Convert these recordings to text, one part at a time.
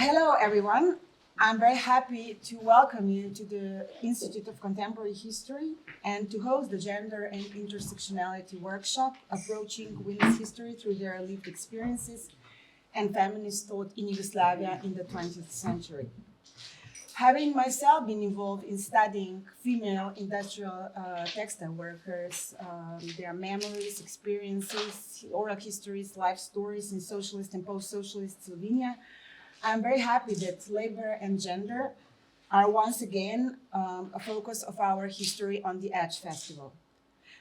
Hello, everyone. I'm very happy to welcome you to the Institute of Contemporary History and to host the Gender and Intersectionality workshop, approaching women's history through their lived experiences and feminist thought in Yugoslavia in the 20th century. Having myself been involved in studying female industrial textile workers, their memories, experiences, oral histories, life stories in socialist and post-socialist Slovenia, I'm very happy that labor and gender are once again a focus of our History on the Edge Festival.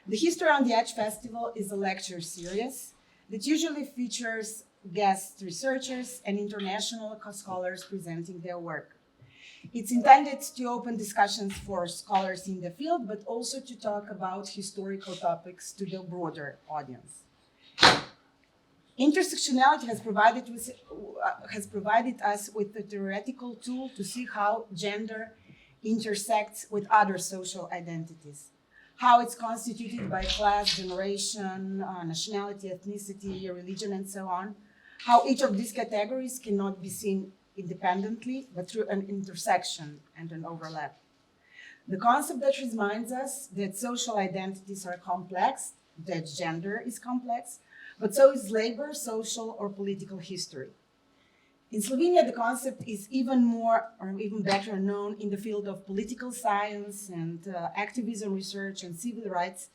The History on the Edge Festival is a lecture series that usually features guest researchers and international scholars presenting their work. It's intended to open discussions for scholars in the field, but also to talk about historical topics to the broader audience. Intersectionality has provided us with a theoretical tool to see how gender intersects with other social identities, how it's constituted by class, generation, nationality, ethnicity, religion, and so on, how each of these categories cannot be seen independently, but through an intersection and an overlap. The concept that reminds us that social identities are complex, that gender is complex, but so is labor, social, or political history. In Slovenia, the concept is even more or even better known in the field of political science and activism research and civil rights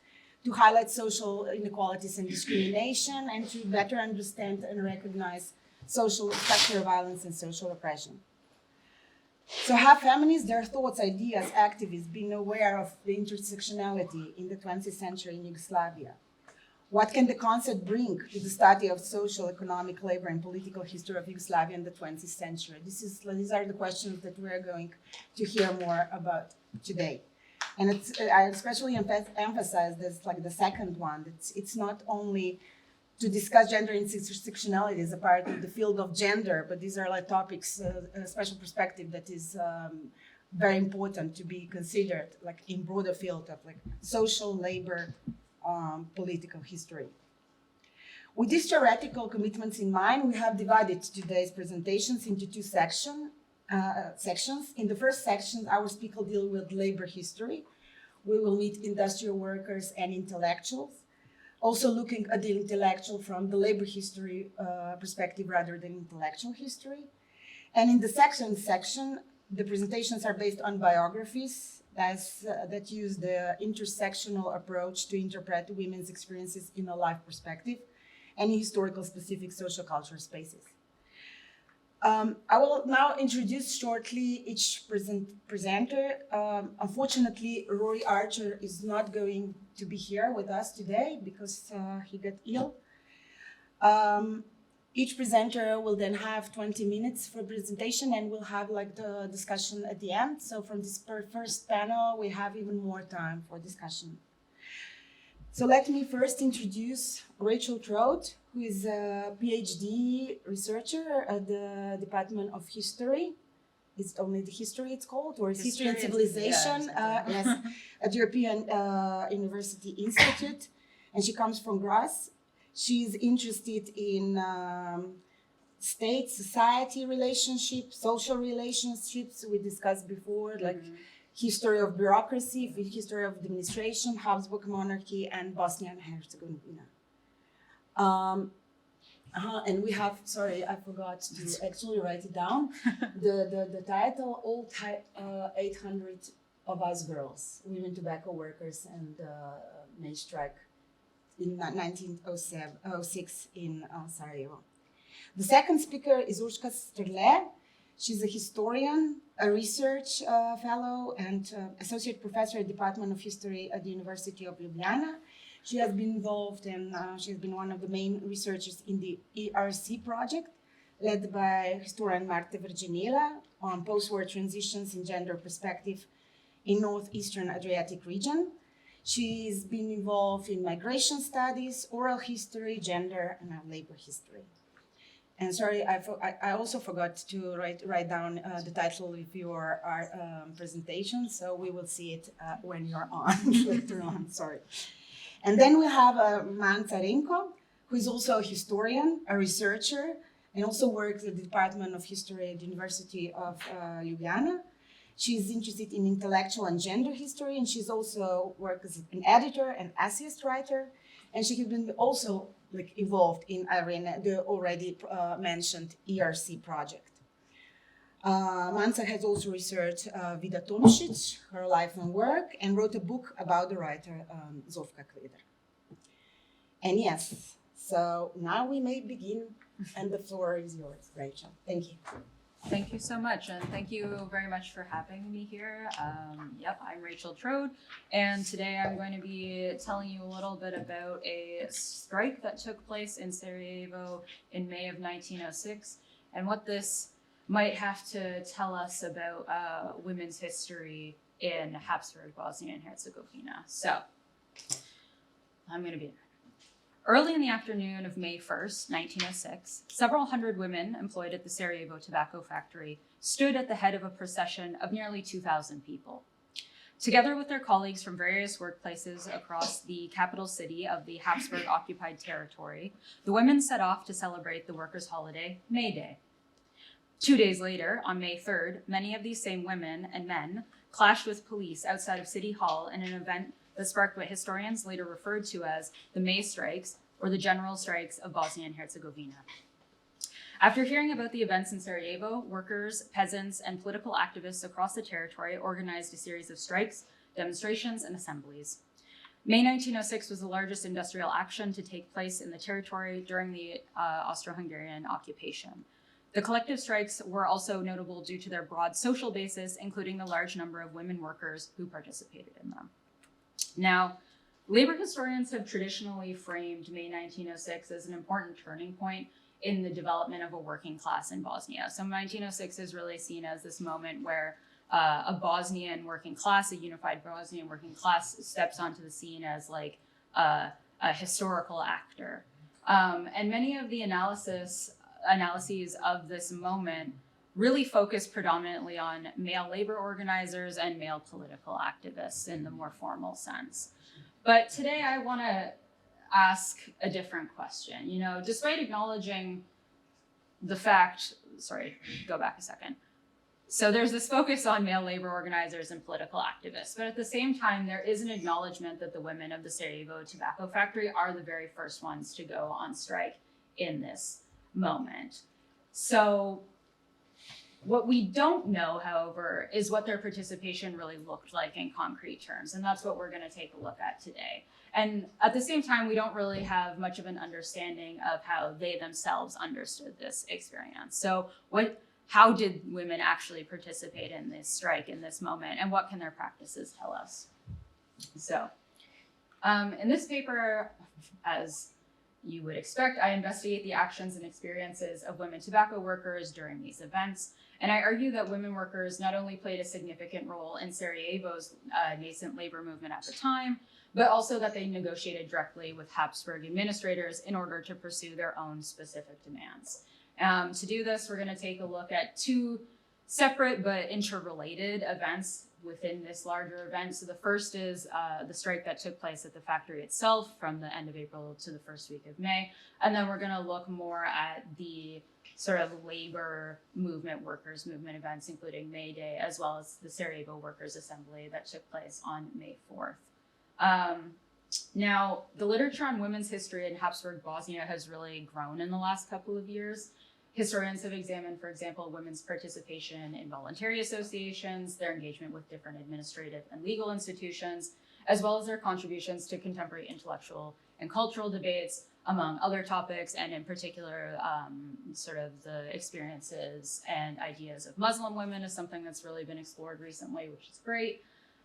to highlight social inequalities and discrimination and to better understand and recognize social structural violence and social oppression. So have feminists, their thoughts, ideas, activists been aware of the intersectionality in the 20th century in Yugoslavia? What can the concept bring to the study of social, economic, labor, and political history of Yugoslavia in the 20th century? These are the questions that we're going to hear more about today. And I especially emphasize this, like the second one, it's not only to discuss gender intersectionality as a part of the field of gender, but these are like topics, a special perspective that is very important to be considered, like in broader field of like social, labor, political history. With these theoretical commitments in mind, we have divided today's presentations into two sections. In the first section, our speaker will deal with labor history. We will meet industrial workers and intellectuals, also looking at the intellectual from the labor history perspective rather than intellectual history. And in the second section, the presentations are based on biographies that use the intersectional approach to interpret women's experiences in a life perspective and in historical specific social cultural spaces. I will now introduce shortly each presenter. Unfortunately, Rory Archer is not going to be here with us today because he got ill. Each presenter will then have 20 minutes for presentation and we'll have like the discussion at the end. So from this first panel, we have even more time for discussion. So let me first introduce Rachel Trode, who is a PhD researcher at the Department of History. It's only the history it's called, or it's History and Civilization, yes, at European University Institute. And she comes from Graz. She's interested in state, society relationships, social relationships we discussed before, like history of bureaucracy, history of administration, Habsburg monarchy, and Bosnia and Herzegovina. And we have, sorry, I forgot to actually write it down. The title, All 800 of Us Girls, Women Tobacco Workers and May Strike in 1906 in Sarajevo. The second speaker is Urška Strle. She's a historian, a research fellow, and associate professor at the Department of History at the University of Ljubljana. She has been involved in, she's been one of the main researchers in the ERC project, led by historian Marta Vrđenila on post-war transitions in gender perspective in northeastern Adriatic region. She's been involved in migration studies, oral history, gender, and labor history. And sorry, I also forgot to write down the title of your presentation, so we will see it when you're on later on, sorry. And then we have Man Tsarenko, who is also a historian, a researcher, and also works at the Department of History at the University of Ljubljana. She's interested in intellectual and gender history, and she's also worked as an editor and essayist writer, and she has been also involved in Irene, the already mentioned ERC project. Manca has also researched Vida Tomšić, her life and work, and wrote a book about the writer Zofka Kveder. And yes, so now we may begin, and the floor is yours, Rachel. Thank you. Thank you so much, and thank you very much for having me here. I'm Rachel Trode, and today I'm going to be telling you a little bit about a strike that took place in Sarajevo in May of 1906, and what this might have to tell us about women's history in Habsburg, Bosnia and Herzegovina. So, I'm going to be early in the afternoon of May 1st, 1906, several hundred women employed at the Sarajevo tobacco factory stood at the head of a procession of nearly 2,000 people. Together with their colleagues from various workplaces across the capital city of the Habsburg-occupied territory, the women set off to celebrate the workers' holiday, May Day. 2 days later, on May 3rd, many of these same women and men clashed with police outside of City Hall in an event that sparked what historians later referred to as the May Strikes, or the General Strikes of Bosnia and Herzegovina. After hearing about the events in Sarajevo, workers, peasants, and political activists across the territory organized a series of strikes, demonstrations, and assemblies. May 1906 was the largest industrial action to take place in the territory during the Austro-Hungarian occupation. The collective strikes were also notable due to their broad social basis, including the large number of women workers who participated in them. Now, labor historians have traditionally framed May 1906 as an important turning point in the development of a working class in Bosnia. So 1906 is really seen as this moment where a Bosnian working class, a unified Bosnian working class, steps onto the scene as like a historical actor. And many of the analyses of this moment really focus predominantly on male labor organizers and male political activists in the more formal sense. But today I want to ask a different question. You know, despite acknowledging the fact, go back a second. So there's this focus on male labor organizers and political activists, but at the same time, there is an acknowledgement that the women of the Sarajevo tobacco factory are the very first ones to go on strike in this moment. So what we don't know, however, is what their participation really looked like in concrete terms, and that's what we're going to take a look at today. And at the same time, we don't really have much of an understanding of how they themselves understood this experience. So how did women actually participate in this strike in this moment, and what can their practices tell us? So in this paper, as you would expect, I investigate the actions and experiences of women tobacco workers during these events. And I argue that women workers not only played a significant role in Sarajevo's nascent labor movement at the time, but also that they negotiated directly with Habsburg administrators in order to pursue their own specific demands. To do this, we're going to take a look at two separate but interrelated events within this larger event. So the first is the strike that took place at the factory itself from the end of April to the first week of May. And then we're going to look more at the sort of labor movement, workers movement events, including May Day, as well as the Sarajevo Workers' Assembly that took place on May 4th. Now, the literature on women's history in Habsburg Bosnia has really grown in the last couple of years. Historians have examined, for example, women's participation in voluntary associations, their engagement with different administrative and legal institutions, as well as their contributions to contemporary intellectual and cultural debates, among other topics, and in particular, sort of the experiences and ideas of Muslim women is something that's really been explored recently, which is great.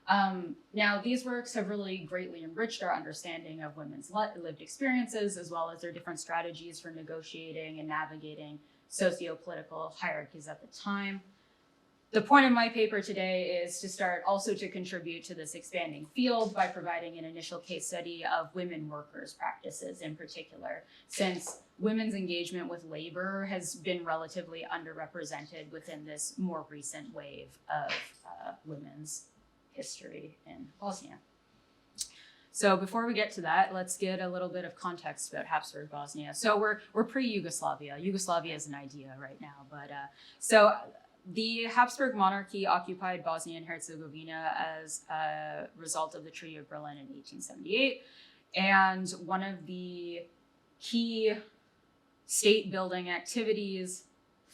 Now, these works have really greatly enriched our understanding of women's lived experiences, as well as their different strategies for negotiating and navigating socio-political hierarchies at the time. The point of my paper today is to start also to contribute to this expanding field by providing an initial case study of women workers' practices in particular, since women's engagement with labor has been relatively underrepresented within this more recent wave of women's history in Bosnia. So before we get to that, let's get a little bit of context about Habsburg Bosnia. So we're pre-Yugoslavia. Yugoslavia is an idea right now, but so the Habsburg monarchy occupied Bosnia and Herzegovina as a result of the Treaty of Berlin in 1878, and one of the key state-building activities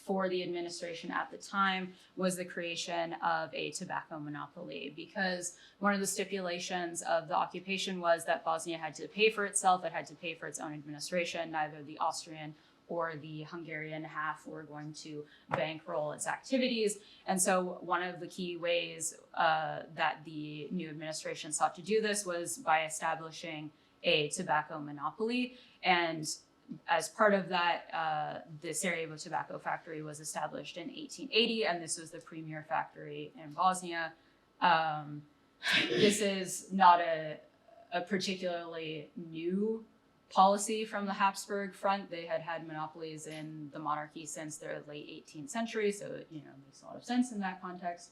for the administration at the time was the creation of a tobacco monopoly, because one of the stipulations of the occupation was that Bosnia had to pay for itself, it had to pay for its own administration. Neither the Austrian or the Hungarian half were going to bankroll its activities. And so one of the key ways that the new administration sought to do this was by establishing a tobacco monopoly. And as part of that, the Sarajevo tobacco factory was established in 1880, and this was the premier factory in Bosnia. This is not a particularly new policy from the Habsburg front. They had had monopolies in the monarchy since the late 18th century, so it makes a lot of sense in that context.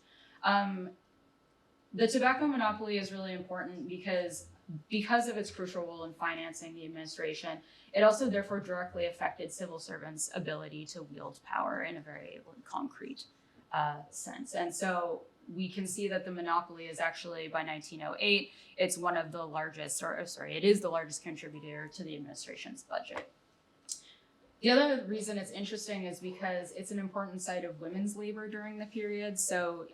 The tobacco monopoly is really important because of its crucial role in financing the administration. It also therefore directly affected civil servants' ability to wield power in a very concrete sense. And so we can see that the monopoly is actually, by 1908, it's one of the largest, it is the largest contributor to the administration's budget. The other reason it's interesting is because it's an important site of women's labor during the period. So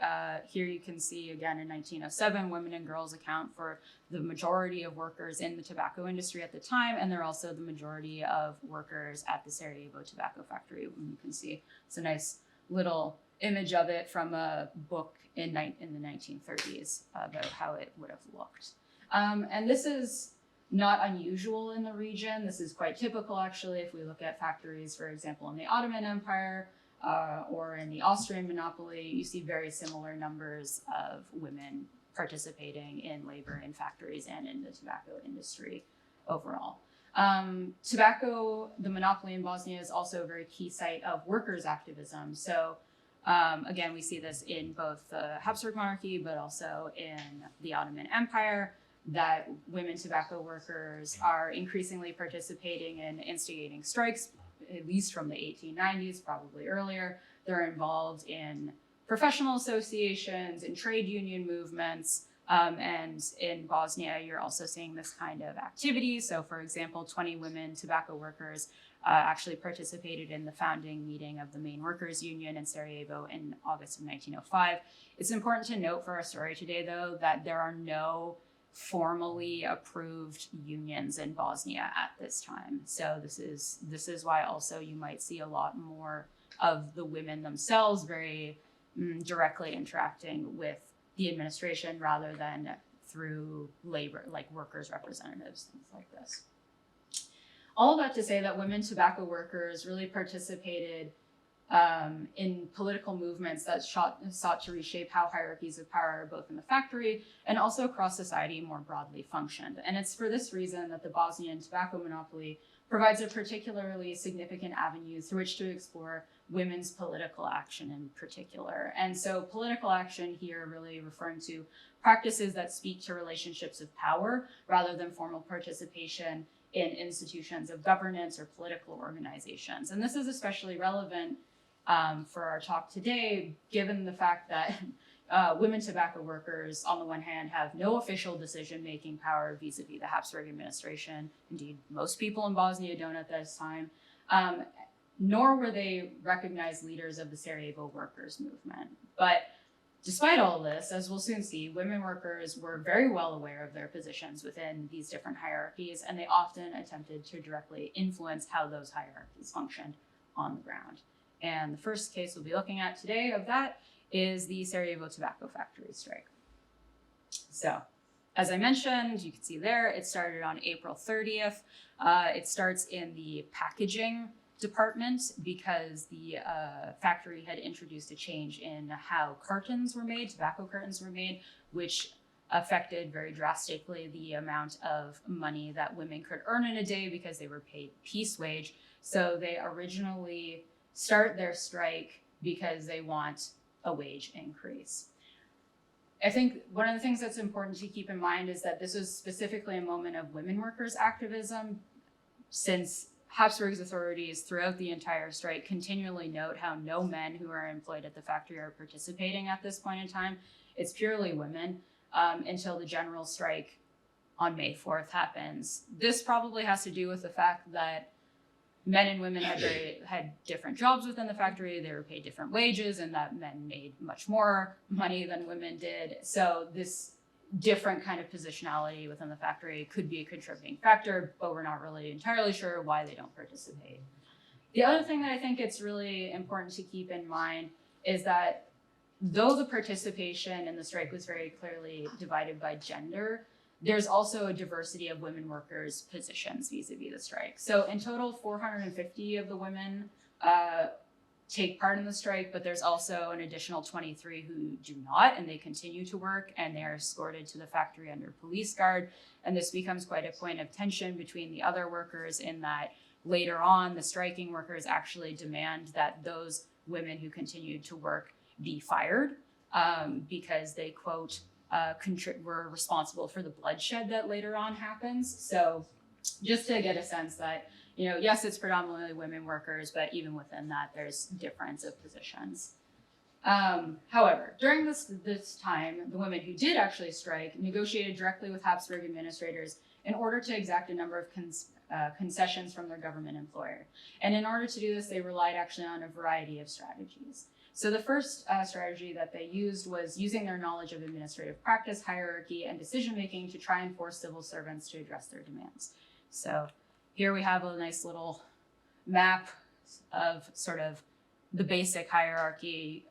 here you can see, again, in 1907, women and girls account for the majority of workers in the tobacco industry at the time, and they're also the majority of workers at the Sarajevo tobacco factory. You can see it's a nice little image of it from a book in the 1930s about how it would have looked. And this is not unusual in the region. This is quite typical, actually, if we look at factories, for example, in the Ottoman Empire or in the Austrian monopoly. You see very similar numbers of women participating in labor in factories and in the tobacco industry overall. Tobacco, the monopoly in Bosnia, is also a very key site of workers' activism. So again, we see this in both the Habsburg monarchy, but also in the Ottoman Empire, that women tobacco workers are increasingly participating in instigating strikes, at least from the 1890s, probably earlier. They're involved in professional associations, in trade union movements, and in Bosnia, you're also seeing this kind of activity. So for example, 20 women tobacco workers actually participated in the founding meeting of the main workers' union in Sarajevo in August of 1905. It's important to note for our story today, though, that there are no formally approved unions in Bosnia at this time. So this is why also you might see a lot more of the women themselves very directly interacting with the administration rather than through labor, like workers' representatives, things like this. All of that to say that women tobacco workers really participated in political movements that sought to reshape how hierarchies of power, both in the factory and also across society, more broadly functioned. And it's for this reason that the Bosnian tobacco monopoly provides a particularly significant avenue through which to explore women's political action in particular. And so political action here really referring to practices that speak to relationships of power rather than formal participation in institutions of governance or political organizations. And this is especially relevant for our talk today, given the fact that women tobacco workers, on the one hand, have no official decision-making power vis-a-vis the Habsburg administration. Indeed, most people in Bosnia don't at this time, nor were they recognized leaders of the Sarajevo workers' movement. But despite all this, as we'll soon see, women workers were very well aware of their positions within these different hierarchies, and they often attempted to directly influence how those hierarchies functioned on the ground. And the first case we'll be looking at today of that is the Sarajevo tobacco factory strike. So, as I mentioned, you can see there, it started on April 30th. It starts in the packaging department because the factory had introduced a change in how cartons were made, tobacco cartons were made, which affected very drastically the amount of money that women could earn in a day because they were paid piece wage. So they originally start their strike because they want a wage increase. I think one of the things that's important to keep in mind is that this was specifically a moment of women workers activism, since Habsburg's authorities throughout the entire strike continually note how no men who are employed at the factory are participating at this point in time. It's purely women until the general strike on May 4th happens. This probably has to do with the fact that men and women had different jobs within the factory. They were paid different wages, and that men made much more money than women did. So this different kind of positionality within the factory could be a contributing factor, but we're not really entirely sure why they don't participate. The other thing that I think it's really important to keep in mind is that though the participation in the strike was very clearly divided by gender, there's also a diversity of women workers' positions vis-a-vis the strike. So in total, 450 of the women take part in the strike, but there's also an additional 23 who do not, and they continue to work, and they're escorted to the factory under police guard. And this becomes quite a point of tension between the other workers, in that later on, the striking workers actually demand that those women who continued to work be fired because they, quote, were responsible for the bloodshed that later on happens. So just to get a sense that, you know, yes, it's predominantly women workers, but even within that, there's difference of positions. However, during this time, the women who did actually strike negotiated directly with Habsburg administrators in order to exact a number of concessions from their government employer. And in order to do this, they relied actually on a variety of strategies. So the first strategy that they used was using their knowledge of administrative practice, hierarchy, and decision-making to try and force civil servants to address their demands. So here we have a nice little map of sort of the basic hierarchy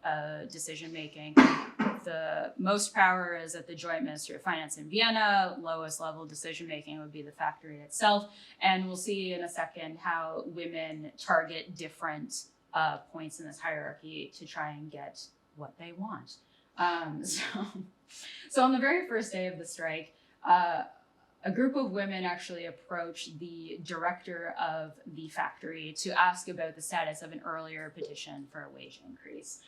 decision-making. The most power is at the Joint Ministry of Finance in Vienna. Lowest level decision-making would be the factory itself. And we'll see in a second how women target different points in this hierarchy to try and get what they want. So on the very first day of the strike, a group of women actually approached the director of the factory to ask about the status of an earlier petition for a wage increase,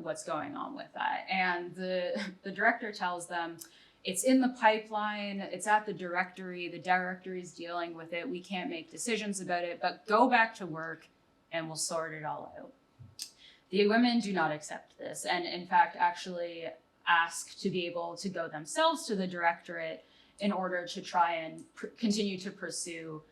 what's going on with that. And the director tells them, it's in the pipeline, it's at the directory is dealing with it, we can't make decisions about it, but go back to work and we'll sort it all out. The women do not accept this, and in fact actually ask to be able to go themselves to the directorate in order to try and continue to pursue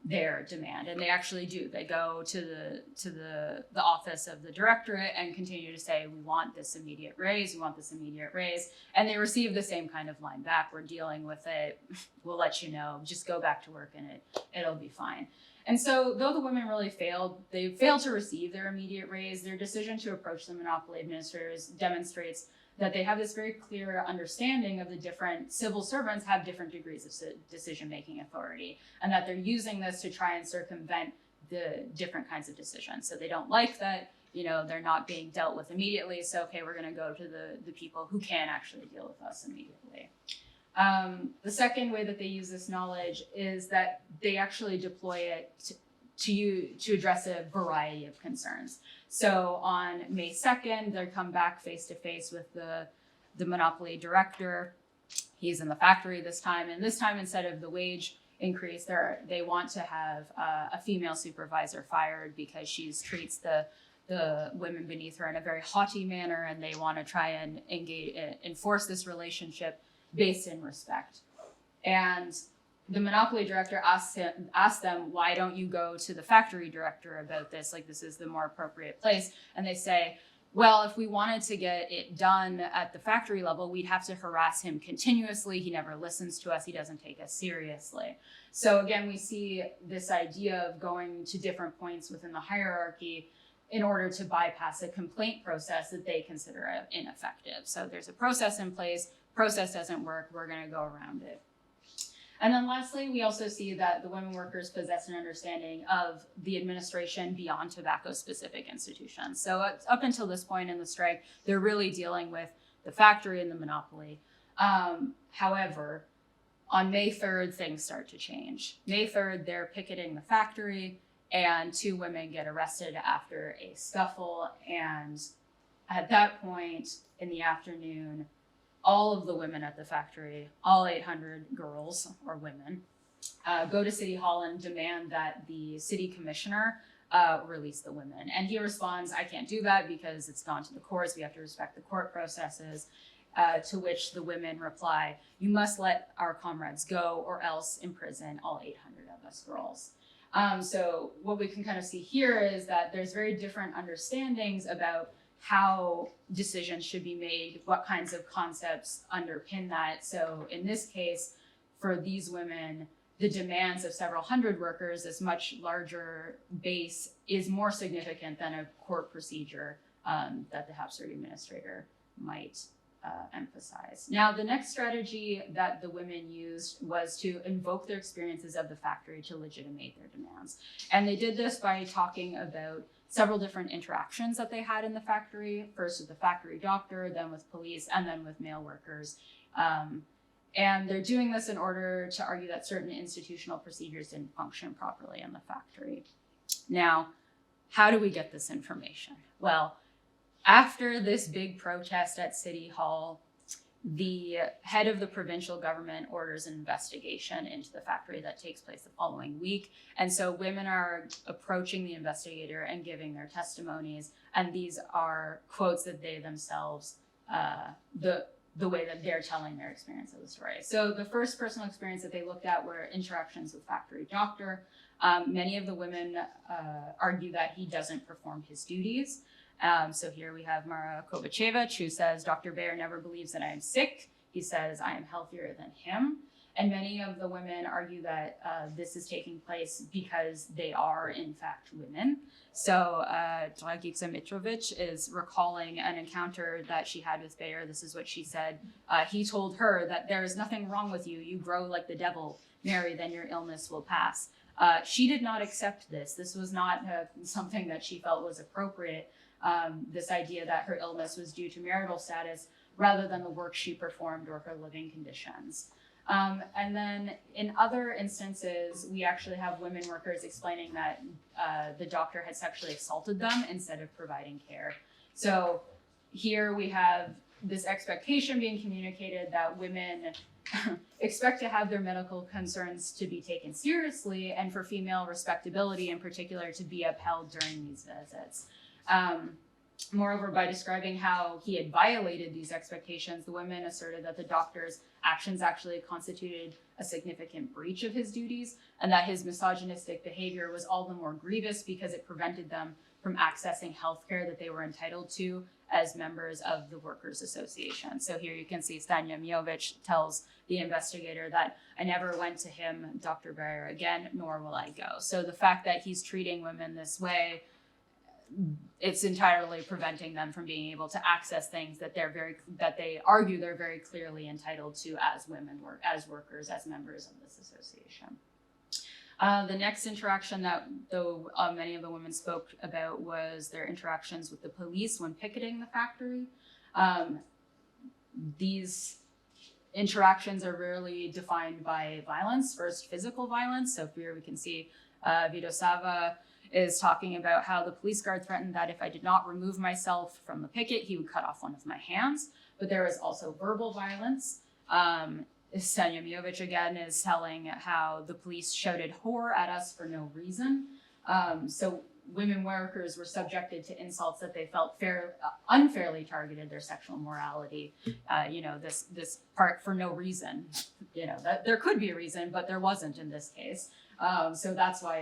their demand. And they actually do. They go to the office of the directorate and continue to say, we want this immediate raise, we want this immediate raise. And they receive the same kind of line back, we're dealing with it, we'll let you know, just go back to work and it'll be fine. And so though the women really they failed to receive their immediate raise, their decision to approach the monopoly administrators demonstrates that they have this very clear understanding of the different civil servants have different degrees of decision-making authority, and that they're using this to try and circumvent the different kinds of decisions. So they don't like that, you know, they're not being dealt with immediately. So, okay, we're gonna go to the people who can actually deal with us immediately. The second way that they use this knowledge is that they actually deploy it to address a variety of concerns. So on May 2nd, they come back face to face with the monopoly director. He's in the factory this time, and this time instead of the wage increase, they want to have a female supervisor fired because she treats the women beneath her in a very haughty manner, and they want to try and enforce this relationship based in respect. And the monopoly director asks them, why don't you go to the factory director about this? Like, this is the more appropriate place. And they say, well, if we wanted to get it done at the factory level, we'd have to harass him continuously. He never listens to us. He doesn't take us seriously. So again, we see this idea of going to different points within the hierarchy in order to bypass a complaint process that they consider ineffective. So there's a process in place, process doesn't work, we're gonna go around it. And then lastly, we also see that the women workers possess an understanding of the administration beyond tobacco-specific institutions. So up until this point in the strike, they're really dealing with the factory and the monopoly. However, on May 3rd, things start to change. May 3rd, they're picketing the factory, and 2 women get arrested after a scuffle, and at that point in the afternoon, all of the women at the factory, all 800 girls or women, go to City Hall and demand that the city commissioner release the women. And he responds, I can't do that because it's gone to the courts. We have to respect the court processes. To which the women reply, you must let our comrades go or else imprison all 800 of us girls. So what we can kind of see here is that there's very different understandings about how decisions should be made, what kinds of concepts underpin that. So in this case, for these women, the demands of several hundred workers, this much larger base, is more significant than a court procedure that the Habsburg administrator might emphasize. Now, the next strategy that the women used was to invoke their experiences of the factory to legitimate their demands. And they did this by talking about several different interactions that they had in the factory, first with the factory doctor, then with police, and then with male workers. And they're doing this in order to argue that certain institutional procedures didn't function properly in the factory. Now, how do we get this information? Well, after this big protest at City Hall, the head of the provincial government orders an investigation into the factory that takes place the following week. And so women are approaching the investigator and giving their testimonies. And these are quotes that they themselves, the way that they're telling their experience of the story. So the first personal experience that they looked at were interactions with factory doctor. Many of the women argue that he doesn't perform his duties. So here we have Mara Kovachevich, who says, Dr. Bayer never believes that I am sick. He says, I am healthier than him. And many of the women argue that this is taking place because they are, in fact, women. So Dragica Mitrovic is recalling an encounter that she had with Bayer. This is what she said. He told her that there is nothing wrong with you. You grow like the devil. Marry, then your illness will pass. She did not accept this. This was not something that she felt was appropriate. This idea that her illness was due to marital status rather than the work she performed or her living conditions. And then in other instances, we actually have women workers explaining that the doctor had sexually assaulted them instead of providing care. So here we have this expectation being communicated that women expect to have their medical concerns to be taken seriously and for female respectability in particular to be upheld during these visits. Moreover, by describing how he had violated these expectations, the women asserted that the doctor's actions actually constituted a significant breach of his duties, and that his misogynistic behavior was all the more grievous because it prevented them from accessing health care that they were entitled to as members of the Workers' Association. So here you can see Stanja Mijovic tells the investigator that I never went to him, Dr. Bayer, again, nor will I go. So the fact that he's treating women this way, it's entirely preventing them from being able to access things that they argue they're very clearly entitled to as women, as workers, as members of this association. The next interaction that many of the women spoke about was their interactions with the police when picketing the factory. These interactions are rarely defined by violence. First, physical violence. So here we can see Vito Sava is talking about how the police guard threatened that if I did not remove myself from the picket, he would cut off one of my hands. But there is also verbal violence. Stanja Mijovic again is telling how the police shouted whore at us for no reason. So women workers were subjected to insults that they felt unfairly targeted their sexual morality. This part for no reason. That there could be a reason, but there wasn't in this case. So that's why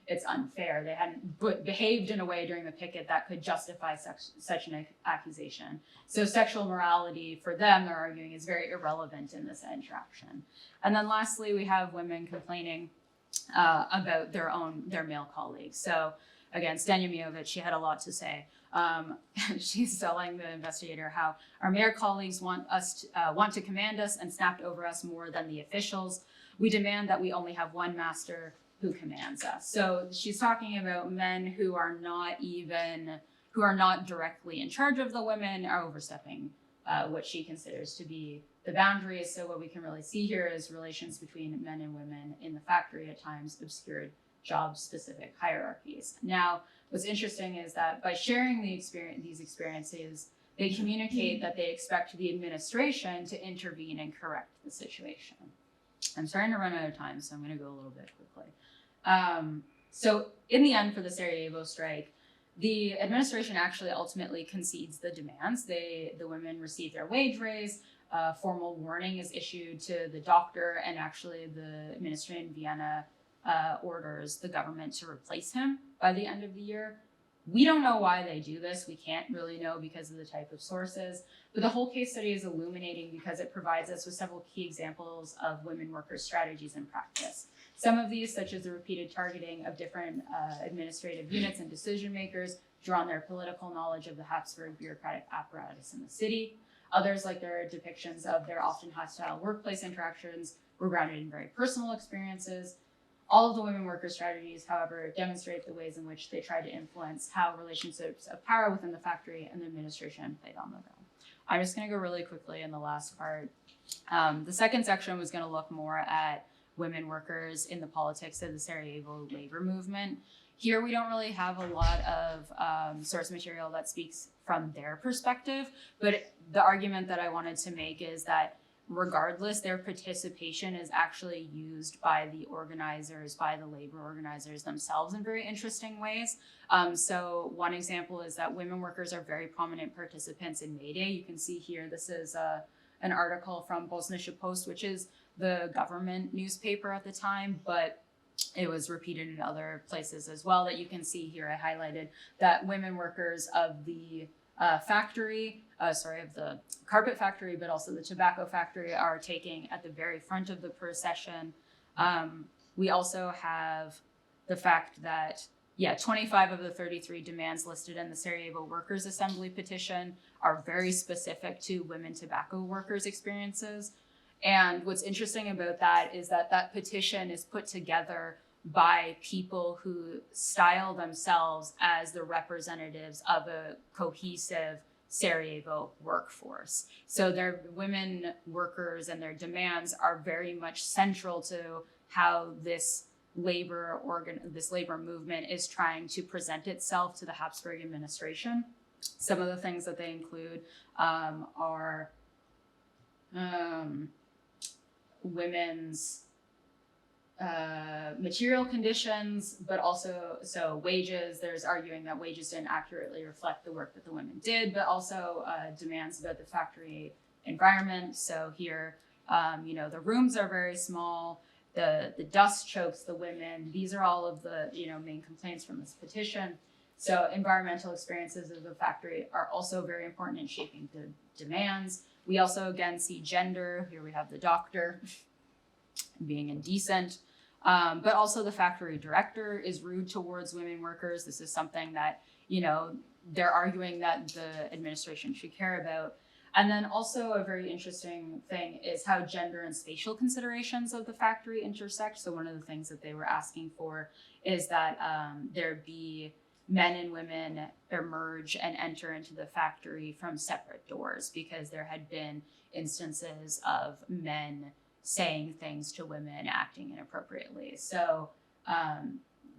it's unfair. They hadn't behaved in a way during the picket that could justify such an accusation. So sexual morality for them, they're arguing, is very irrelevant in this interaction. And then lastly, we have women complaining about their male colleagues. So again, Stanja Mijovic, she had a lot to say. She's telling the investigator how our male colleagues want to command us and snapped over us more than the officials. We demand that we only have one master who commands us. So she's talking about men who are not directly in charge of the women, are overstepping what she considers to be the boundaries. So what we can really see here is relations between men and women in the factory at times obscured job-specific hierarchies. Now, what's interesting is that by sharing these experiences, they communicate that they expect the administration to intervene and correct the situation. I'm starting to run out of time, so I'm going to go a little bit quickly. So in the end, for the Sarajevo strike, the administration actually ultimately concedes the demands. The women receive their wage raise. Formal warning is issued to the doctor, and actually the ministry in Vienna orders the government to replace him by the end of the year. We don't know why they do this. We can't really know because of the type of sources. But the whole case study is illuminating because it provides us with several key examples of women workers' strategies in practice. Some of these, such as the repeated targeting of different administrative units and decision makers, draw on their political knowledge of the Habsburg bureaucratic apparatus in the city. Others, like their depictions of their often hostile workplace interactions, were grounded in very personal experiences. All of the women workers' strategies, however, demonstrate the ways in which they tried to influence how relationships of power within the factory and the administration played on the ground. I'm just going to go really quickly in the last part. The second section was going to look more at women workers in the politics of the Sarajevo labor movement. Here, we don't really have a lot of source material that speaks from their perspective, but the argument that I wanted to make is that regardless, their participation is actually used by the organizers, by the labor organizers themselves in very interesting ways. So one example is that women workers are very prominent participants in May Day. You can see here, this is an article from Bosnische Post, which is the government newspaper at the time, but it was repeated in other places as well that you can see here. I highlighted that women workers of the of the carpet factory, but also the tobacco factory are taking at the very front of the procession. We also have the fact that, 25 of the 33 demands listed in the Sarajevo Workers' Assembly petition are very specific to women tobacco workers' experiences. And what's interesting about that is that that petition is put together by people who style themselves as the representatives of a cohesive Sarajevo workforce. So their women workers and their demands are very much central to how this labor movement is trying to present itself to the Habsburg administration. Some of the things that they include are women's material conditions, but also wages. There's arguing that wages didn't accurately reflect the work that the women did, but also demands about the factory environment. So here, the rooms are very small. The dust chokes the women. These are all of the main complaints from this petition. So environmental experiences of the factory are also very important in shaping the demands. We also again see gender. Here we have the doctor being indecent. But also the factory director is rude towards women workers. This is something that, they're arguing that the administration should care about. And then also a very interesting thing is how gender and spatial considerations of the factory intersect. So one of the things that they were asking for is that there be men and women emerge and enter into the factory from separate doors, because there had been instances of men saying things to women, acting inappropriately. So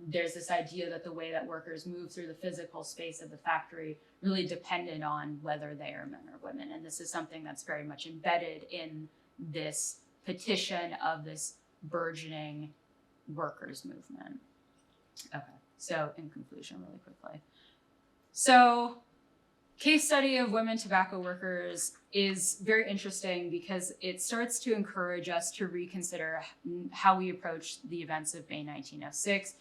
there's this idea that the way that workers move through the physical space of the factory really depended on whether they are men or women. And this is something that's very much embedded in this petition of this burgeoning workers movement. Okay, so in conclusion, really quickly. So case study of women tobacco workers is very interesting because it starts to encourage us to reconsider how we approach the events of May 1906.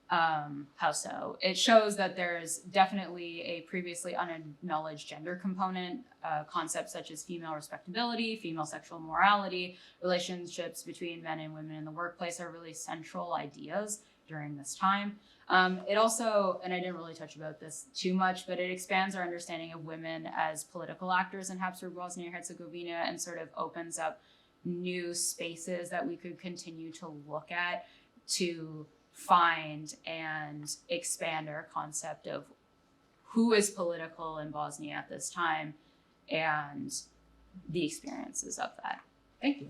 How so? It shows that there's definitely a previously unacknowledged gender component, concepts such as female respectability, female sexual morality, relationships between men and women in the workplace are really central ideas during this time. It also, and I didn't really touch about this too much, but it expands our understanding of women as political actors in Habsburg Bosnia and Herzegovina and sort of opens up new spaces that we could continue to look at to find and expand our concept of who is political in Bosnia at this time and the experiences of that. Thank you.